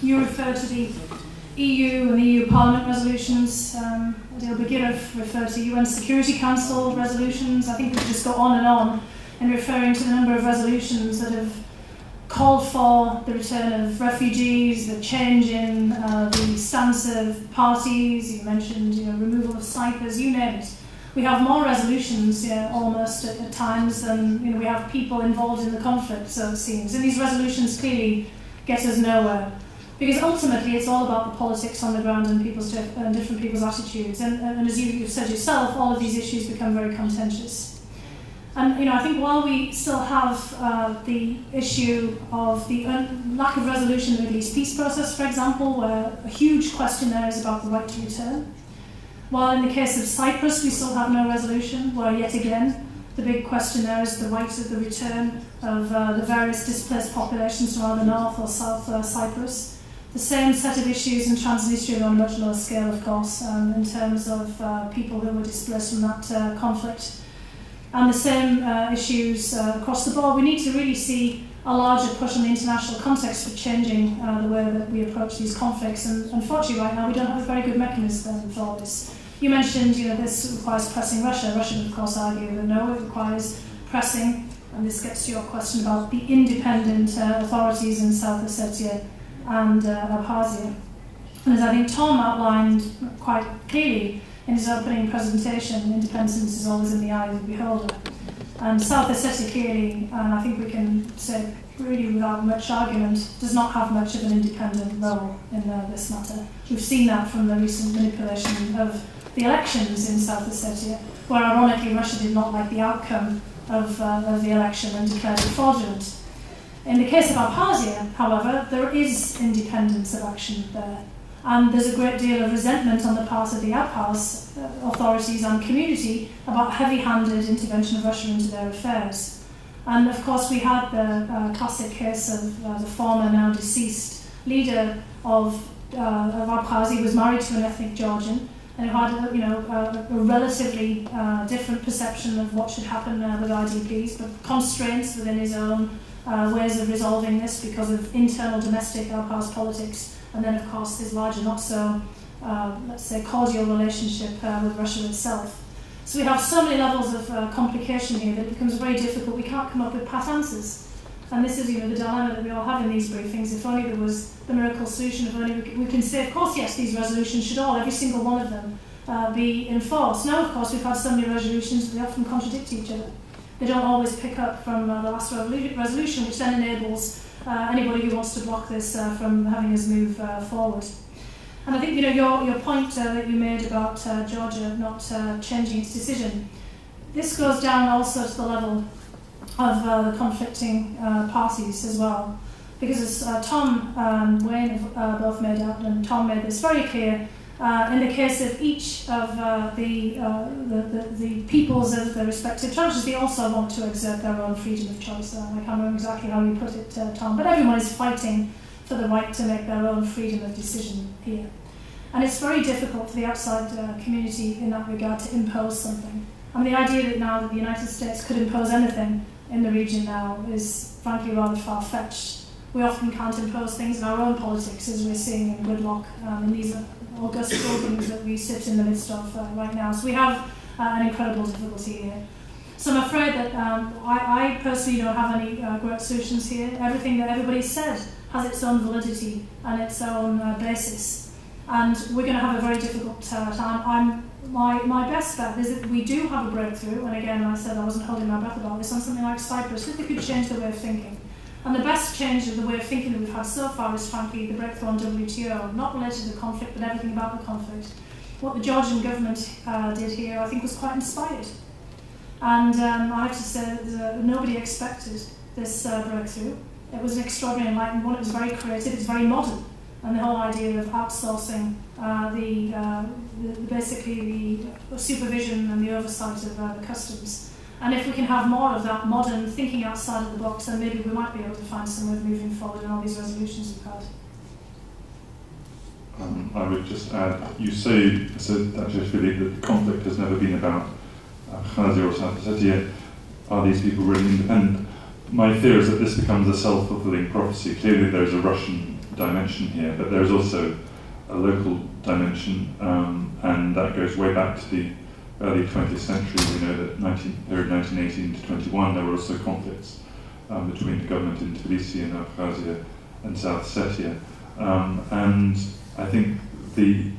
Speaker 3: You refer to the EU and the EU Parliament resolutions. Adil Bagirov referred to UN Security Council resolutions. I think we could just go on in referring to the number of resolutions that have called for the return of refugees, the change in the stance of parties. You mentioned removal of snipers, you name it. We have more resolutions almost at times than we have people involved in the conflict, so it seems. And these resolutions clearly get us nowhere. Because ultimately it's all about the politics on the ground and different people's attitudes. And as you've said yourself, all of these issues become very contentious. And I think while we still have the issue of the lack of resolution of the Middle East peace process, for example, where a huge question there is about the right to return, while in the case of Cyprus we still have no resolution, where yet again the big question there is the right of the return of the various displaced populations from either North or South Cyprus. The same set of issues in Transnistria on a much lower scale, of course, in terms of people who were displaced from that conflict. And the same issues across the board. We need to really see a larger push on the international context for changing the way that we approach these conflicts. And unfortunately, right now, we don't have a very good mechanism for this. You mentioned, this requires pressing Russia. Russia would, of course, argue that no, it requires pressing. And this gets to your question about the independent authorities in South Ossetia and Abkhazia. And as I think Tom outlined quite clearly in his opening presentation, independence is always in the eye of the beholder. And South Ossetia clearly, and I think we can say really without much argument, does not have much of an independent role in this matter. We've seen that from the recent manipulation of the elections in South Ossetia, where ironically Russia did not like the outcome of the election and declared it fraudulent. In the case of Abkhazia, however, there is independence of action there. And there's a great deal of resentment on the part of the Abkhaz authorities and community about heavy-handed intervention of Russia into their affairs. And of course we had the classic case of the former, now deceased, leader of Abkhazia, who was married to an ethnic Georgian, and who had a relatively different perception of what should happen with IDPs, but constraints within his own ways of resolving this because of internal domestic Abkhaz politics. And then, of course, his larger, not so, let's say, cordial relationship with Russia itself. So we have so many levels of complication here that it becomes very difficult. We can't come up with pat answers. And this is, the dilemma that we all have in these briefings. If only there was the miracle solution, if only we can say, of course, yes, these resolutions should all, every single one of them, be enforced. Now, of course, we've had so many resolutions that they often contradict each other. They don't always pick up from the last resolution, which then enables anybody who wants to block this from having us move forward. And I think your point that you made about Georgia not changing its decision, this goes down also to the level of the conflicting parties as well. Because as Tom and Wayne have both made out, and Tom made this very clear, in the case of each of the peoples of the respective territories, they also want to exert their own freedom of choice. I can't remember exactly how you put it, Tom, but everyone is fighting for the right to make their own freedom of decision here. And it's very difficult for the outside community in that regard to impose something. I mean, the idea that now that the United States could impose anything in the region now is frankly rather far-fetched. We often can't impose things in our own politics, as we're seeing in gridlock in these august Brookings that we sit in the midst of right now. So we have an incredible difficulty here. So I'm afraid that I personally don't have any great solutions here. Everything that everybody said has its own validity and its own basis. And we're going to have a very difficult time. My best bet is that we do have a breakthrough, and again, I said I wasn't holding my breath about this, on something like Cyprus, if we could change the way of thinking. And the best change of the way of thinking that we've had so far is, frankly, the breakthrough on WTO, not related to the conflict, but everything about the conflict. What the Georgian government did here, I think, was quite inspired. And I have to say that nobody expected this breakthrough. It was an extraordinary enlightened one. It was very creative. It's very modern. And the whole idea of outsourcing basically the supervision and the oversight of the customs. And if we can have more of that modern thinking outside of the box, then maybe we might be able to find some way of moving forward in all these resolutions we've had.
Speaker 1: I would just add, you said actually, Philippe, that the conflict has never been about Abkhazia or South Ossetia. Are these people really independent? My fear is that this becomes a self-fulfilling prophecy. Clearly there is a Russian dimension here, but there is also a local dimension, and that goes way back to the early 20th century. We know that period 1918 to 21, there were also conflicts between the government in Tbilisi and Abkhazia and South Ossetia. And I think the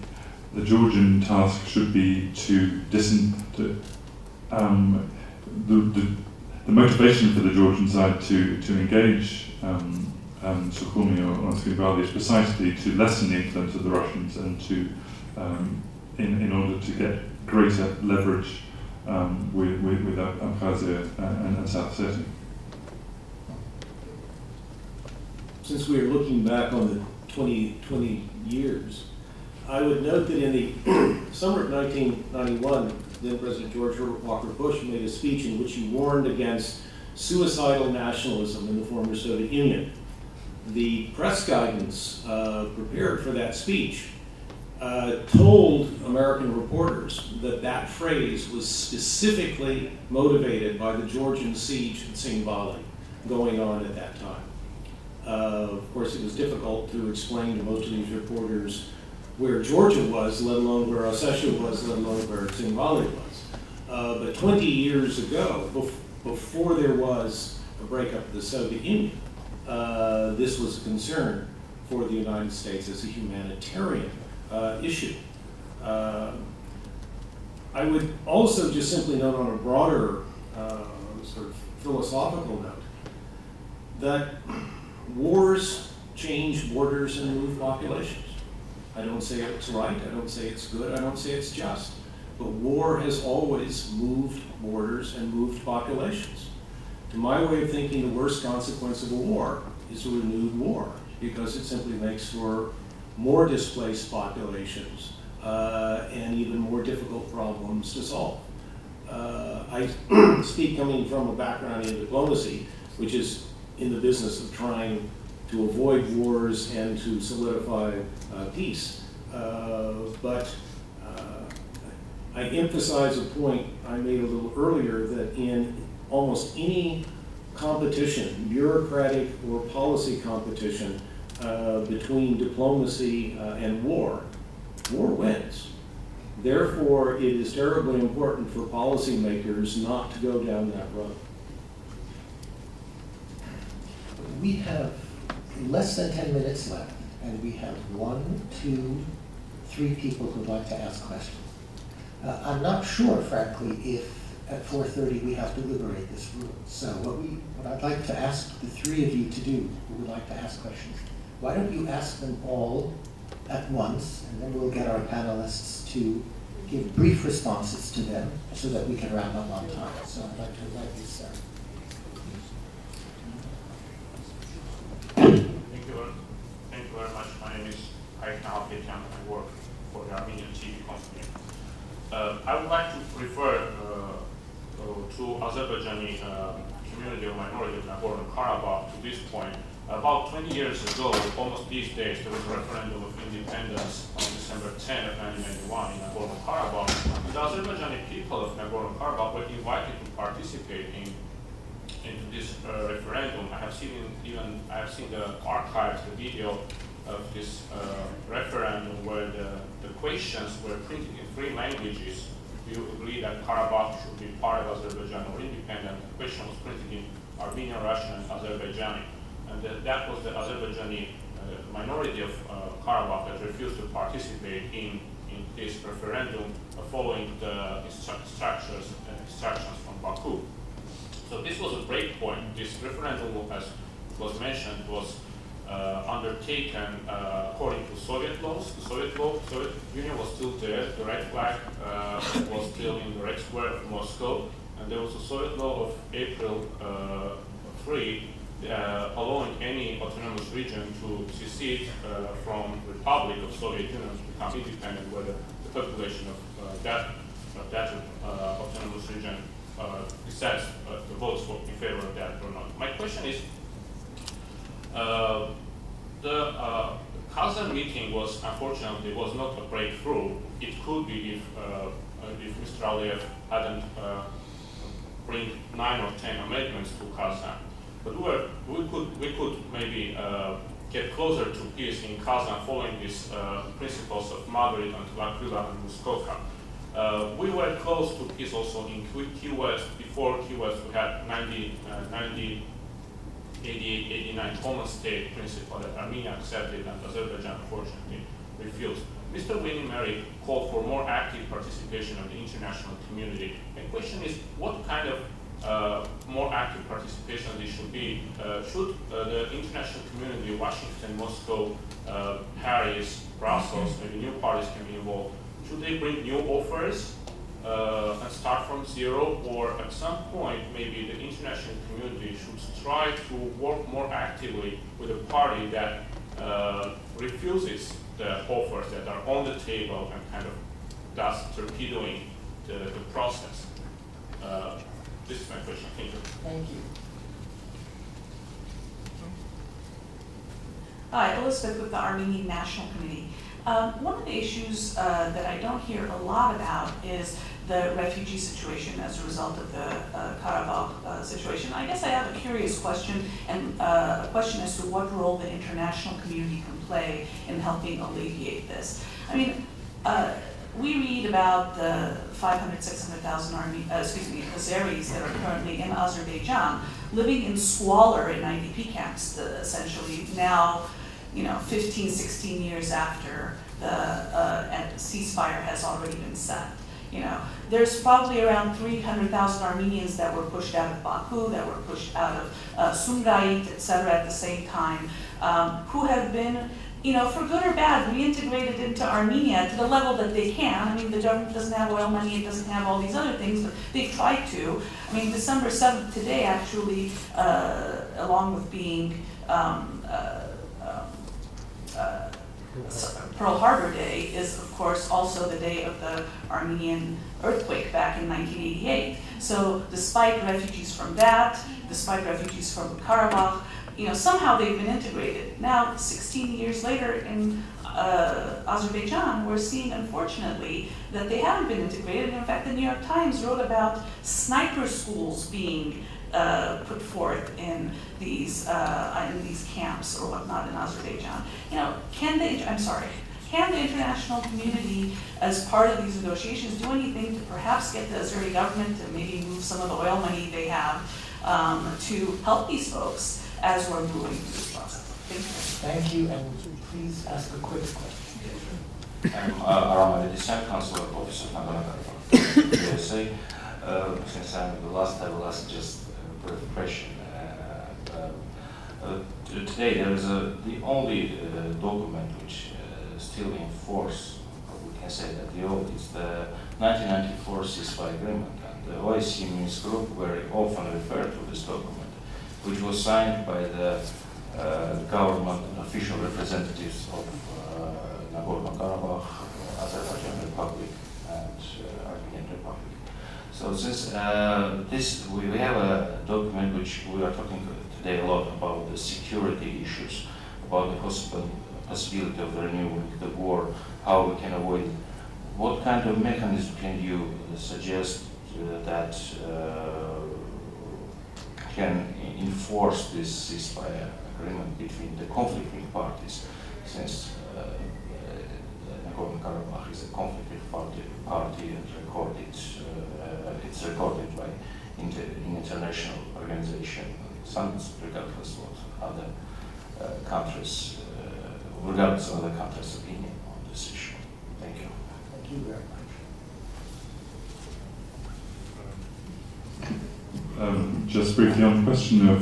Speaker 1: Georgian task should be to the motivation for the Georgian side to engage Sukhumi or Skripal is precisely to lessen the influence of the Russians and to, in order to get greater leverage with Abkhazia and South Ossetia.
Speaker 2: Since we are looking back on the 20 years, I would note that in the summer of 1991, then President George Herbert Walker Bush made a speech in which he warned against suicidal nationalism in the former Soviet Union. The press guidance prepared for that speech told American reporters that that phrase was specifically motivated by the Georgian siege in Tsinghvali going on at that time. Of course, it was difficult to explain to most of these reporters where Georgia was, let alone where Ossetia was, let alone where Tsinghvali was. But 20 years ago, before there was a breakup of the Soviet Union, this was a concern for the United States as a humanitarian issue. I would also just simply note on a broader sort of philosophical note that wars change borders and move populations. I don't say it's right, I don't say it's good, I don't say it's just. But war has always moved borders and moved populations. To my way of thinking, the worst consequence of a war is a renewed war, because it simply makes for more displaced populations and even more difficult problems to solve. I speak coming from a background in diplomacy, which is in the business of trying to avoid wars and to solidify peace. But I emphasize a point I made a little earlier, that in almost any competition, bureaucratic or policy competition between diplomacy and war wins. Therefore, it is terribly important for policymakers not to go down that road.
Speaker 4: We have less than 10 minutes left, and we have 1, 2, 3 people who'd like to ask questions. I'm not sure, frankly, if at 4:30 we have to liberate this room. So what I'd like to ask the 3 of you to do who would like to ask questions, why don't you ask them all at once, and then we'll get our panelists to give brief responses to them so that we can wrap up on time. So I'd like to invite you, Sarah.
Speaker 10: Thank you very much. My name is Aykan Alpetian. I work for the Armenian TV company. I would like to refer to Azerbaijani community or minority of Nagorno-Karabakh to this point About 20 years ago, almost these days, there was a referendum of independence on December 10 of 1991 in Nagorno-Karabakh. The Azerbaijani people of Nagorno-Karabakh were invited to participate into this referendum. I have seen the archives, the video of this referendum where the questions were printed in 3 languages. Do you agree that Karabakh should be part of Azerbaijan or independent? The question was printed in Armenian, Russian, and Azerbaijani. And that was the Azerbaijani minority of Karabakh that refused to participate in this referendum following the instructions from Baku. So this was a break point. This referendum, as was mentioned, was undertaken according to Soviet laws. The Soviet Union was still there. The red flag was still in the Red Square of Moscow. And there was a Soviet law of April 3 allowing any autonomous region to secede from Republic of Soviet Union to become independent, whether the population of that autonomous region decides the votes in favor of that or not. My question is, the Kazan meeting was, unfortunately, was not a breakthrough. It could be if Mr. Aliyev hadn't bring 9 or 10 amendments to Kazan. But we could maybe get closer to peace in Kazan following these principles of Madrid and L'Aquila and Muskoka. We were close to peace also in Key West. Before Key West, we had 88-89 common state principle that Armenia accepted and Azerbaijan unfortunately refused. Mr. Winnie Merrick called for more active participation of the international community. The question is, what kind of more active participation there should be? Should the international community, Washington, Moscow, Paris, Brussels, maybe new parties can be involved? Should they bring new offers and start from zero, or at some point maybe the international community should try to work more actively with a party that refuses the offers that are on the table and kind of thus torpedoing the process? This is my question. Thank you.
Speaker 6: Thank you.
Speaker 11: Hi, Elizabeth with the Armenian National Committee. One of the issues that I don't hear a lot about is the refugee situation as a result of the Karabakh situation. I guess I have a curious question, and a question as to what role the international community can play in helping alleviate this. I mean, we read about the 500,000, 600,000 Azeris that are currently in Azerbaijan, living in squalor in IDP camps, essentially now, 15, 16 years after the ceasefire has already been set. There's probably around 300,000 Armenians that were pushed out of Baku, that were pushed out of Sumgait, etc. at the same time, who have been, for good or bad, reintegrated into Armenia to the level that they can. I mean, the government doesn't have oil money, it doesn't have all these other things, but they've tried to. I mean, December 7th today, actually, along with being Pearl Harbor Day, is of course also the day of the Armenian earthquake back in 1988. So despite refugees from that, despite refugees from Karabakh, somehow they've been integrated. Now, 16 years later in Azerbaijan, we're seeing, unfortunately, that they haven't been integrated. In fact, the New York Times wrote about sniper schools being put forth in these camps or whatnot in Azerbaijan. Can the international community, as part of these negotiations, do anything to perhaps get the Azeri government to maybe move some of the oil money they have to help these folks as we're moving through this process? Thank you.
Speaker 4: Thank you, and please ask a quick question.
Speaker 12: I'm Aram Adesyan, Counselor of Office of Nagorno-Karabakh, USA. Since I'm the last, I will ask just a brief question. Today there is the only document which still in force, we can say that the old, is the 1994 ceasefire agreement. And the OSCE Minsk group very often refer to this document, which was signed by the government and official representatives of Nagorno-Karabakh, Azerbaijan Republic, and Armenian Republic. So since we have a document which we are talking today a lot about the security issues, about the possibility of renewing the war, how we can avoid it. What kind of mechanism can you suggest that can enforce this ceasefire agreement between the conflicting parties, since Nagorno-Karabakh is a conflicting party and it's recorded by international organization, regardless of other countries, regardless of other countries' opinion on this issue. Thank you.
Speaker 4: Thank you very much.
Speaker 1: Just briefly on the question of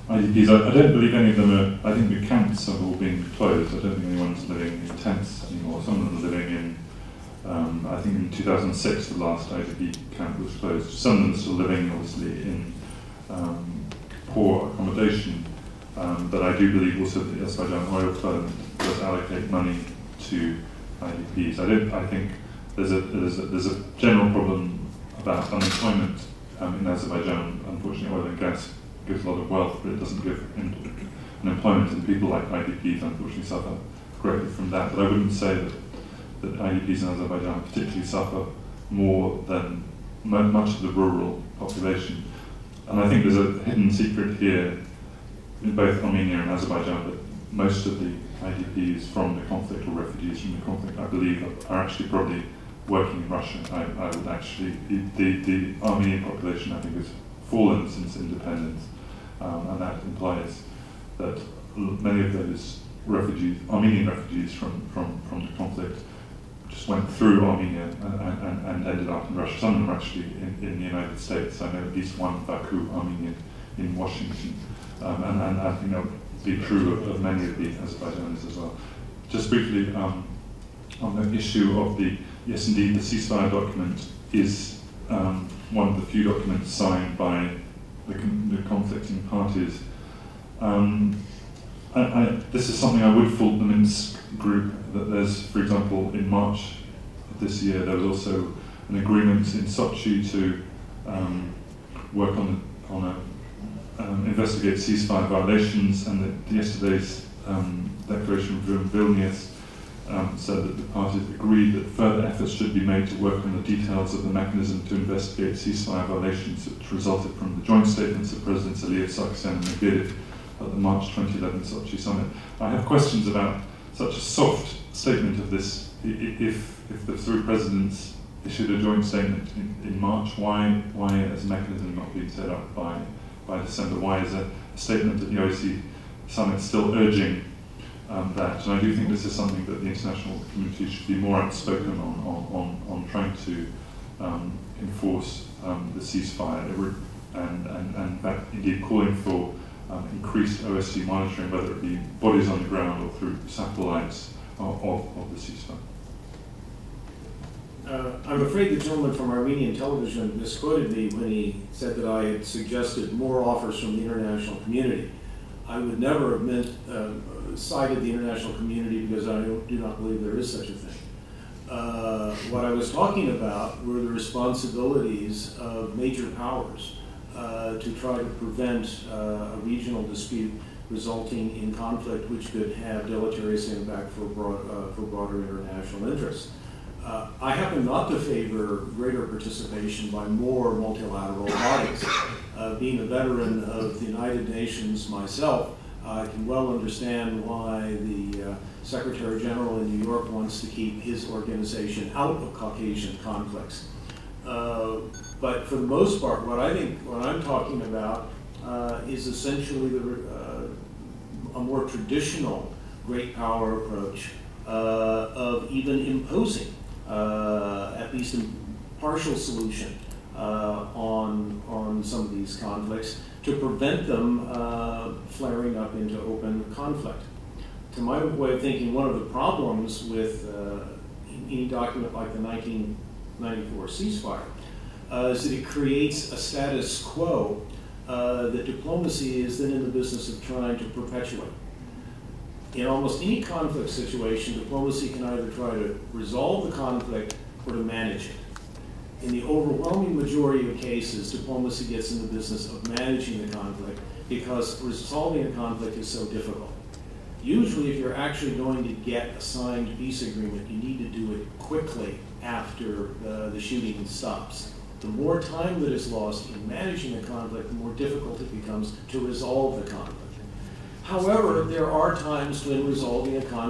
Speaker 1: IDPs, I don't believe any of them are, I think the camps have all been closed. I don't think anyone's living in tents anymore. Some of them are living in, I think in 2006 the last IDP camp was closed. Some of them are still living obviously in poor accommodation, but I do believe also that the Azerbaijan Oil Fund does allocate money to IDPs. I think there's a general problem about unemployment in Azerbaijan. Unfortunately, oil and gas gives a lot of wealth, but it doesn't give employment, and people like IDPs unfortunately suffer greatly from that. But I wouldn't say that IDPs in Azerbaijan particularly suffer more than much of the rural population. And I think there's a hidden secret here in both Armenia and Azerbaijan that most of the IDPs from the conflict or refugees from the conflict, I believe, are actually probably working in Russia. I would actually, the Armenian population I think has fallen since independence, and that implies that many of those refugees, Armenian refugees from the conflict, just went through Armenia and ended up in Russia. Some of them are actually in the United States. I know at least one Baku Armenian in Washington, and I think that would be true of many of the Azerbaijanis as well. Just briefly on the issue of yes indeed, the ceasefire document is one of the few documents signed by the conflicting parties. This is something I would fault the Minsk group, that there's, for example, in March of this year, there was also an agreement in Sochi to work investigate ceasefire violations, and yesterday's declaration from Vilnius said that the parties agreed that further efforts should be made to work on the details of the mechanism to investigate ceasefire violations, which resulted from the joint statements of Presidents Aliyev, Sargsyan and Medvedev at the March 2011 Sochi summit. I have questions about such a soft statement of this. If the three presidents issued a joint statement in March, why has a mechanism not been set up by December? Why is a statement at the OSCE summit still urging that? And I do think this is something that the international community should be more outspoken on trying to enforce the ceasefire, and that indeed calling for increased OSCE monitoring, whether it be bodies on the ground or through satellites of the ceasefire.
Speaker 2: I'm afraid the gentleman from Armenian television misquoted me when he said that I had suggested more offers from the international community. I would never have cited the international community, because I do not believe there is such a thing. What I was talking about were the responsibilities of major powers to try to prevent a regional dispute resulting in conflict which could have deleterious impact for broader international interests. I happen not to favor greater participation by more multilateral bodies. Being a veteran of the United Nations myself, I can well understand why the Secretary General in New York wants to keep his organization out of Caucasian conflicts. But for the most part, what I'm talking about is essentially a more traditional great power approach of even imposing at least a partial solution on some of these conflicts to prevent them flaring up into open conflict. To my way of thinking, one of the problems with any document like the 1994 ceasefire is that it creates a status quo that diplomacy is then in the business of trying to perpetuate. In almost any conflict situation, diplomacy can either try to resolve the conflict or to manage it. In the overwhelming majority of cases, diplomacy gets in the business of managing the conflict, because resolving a conflict is so difficult. Usually, if you're actually going to get a signed peace agreement, you need to do it quickly after the shooting stops. The more time that is lost in managing a conflict, the more difficult it becomes to resolve the conflict. However, there are times when resolving a conflict